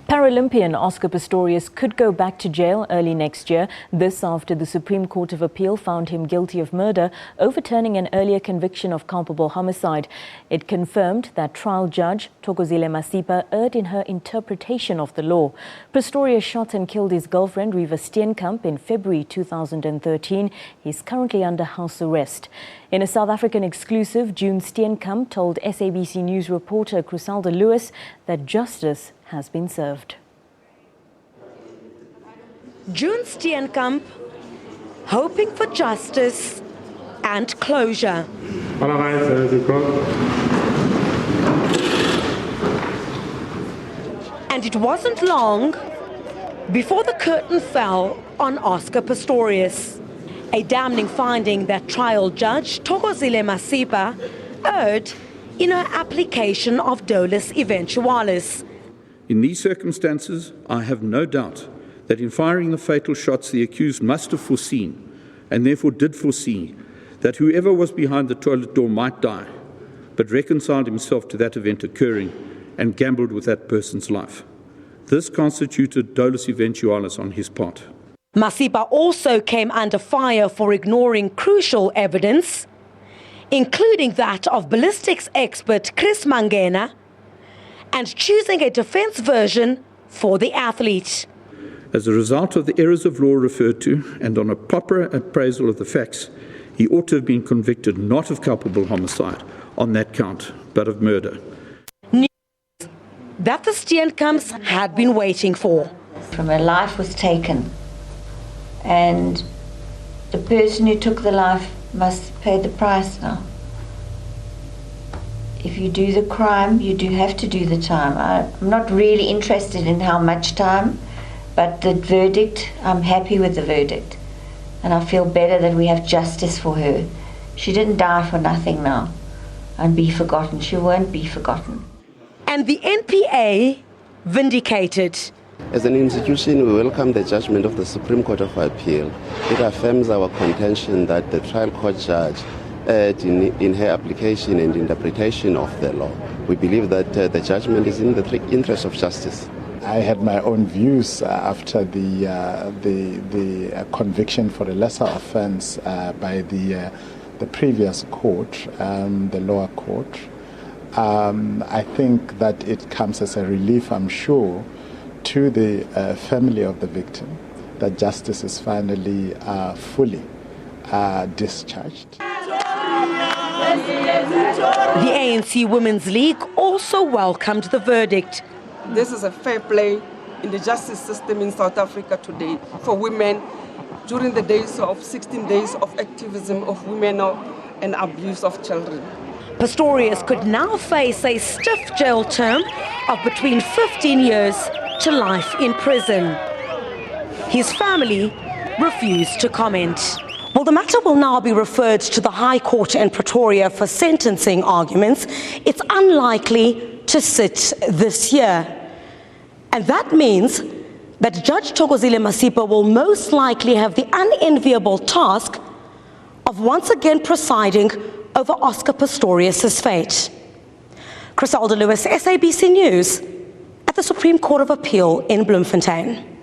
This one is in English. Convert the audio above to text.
Paralympian Oscar Pistorius could go back to jail early next year. This after the Supreme Court of Appeal found him guilty of murder, overturning an earlier conviction of culpable homicide. It confirmed that trial judge Thokozile Masipa erred in her interpretation of the law. Pistorius shot and killed his girlfriend Reeva Steenkamp in February 2013. He is currently under house arrest. In a South African exclusive, June Steenkamp told SABC News reporter Chriselda Lewis that justice has been served. June Steenkamp hoping for justice and closure. And it wasn't long before the curtain fell on Oscar Pistorius. A damning finding that trial judge Thokozile Masipa erred in her application of dolus eventualis. In these circumstances, I have no doubt that in firing the fatal shots, the accused must have foreseen, and therefore did foresee, that whoever was behind the toilet door might die, but reconciled himself to that event occurring and gambled with that person's life. This constituted dolus eventualis on his part. Masipa also came under fire for ignoring crucial evidence, including that of ballistics expert Chris Mangena, and choosing a defense version for the athlete. As a result of the errors of law referred to, and on a proper appraisal of the facts, he ought to have been convicted not of culpable homicide on that count, but of murder. News that the Steenkamps had been waiting for. From a life was taken, and the person who took the life must pay the price now. If you do the crime, you do have to do the time. I'm not really interested in how much time, but the verdict, I'm happy with the verdict. And I feel better that we have justice for her. She didn't die for nothing now and be forgotten. She won't be forgotten. And the NPA vindicated. As an institution, we welcome the judgment of the Supreme Court of Appeal. It affirms our contention that the trial court judge erred in her application and interpretation of the law. We believe that the judgment is in the interest of justice. I had my own views after the conviction for a lesser offence by the previous court, the lower court. I think that it comes as a relief, I'm sure, to the family of the victim, that justice is finally fully discharged. The ANC Women's League also welcomed the verdict. This is a fair play in the justice system in South Africa today for women during the days of 16 days of activism of women and abuse of children. Pistorius could now face a stiff jail term of between 15 years to life in prison. His family refused to comment. Well, the matter will now be referred to the High Court in Pretoria for sentencing arguments. It's unlikely to sit this year. And that means that Judge Thokozile Masipa will most likely have the unenviable task of once again presiding over Oscar Pistorius' fate. Chriselda Lewis, SABC News, at the Supreme Court of Appeal in Bloemfontein.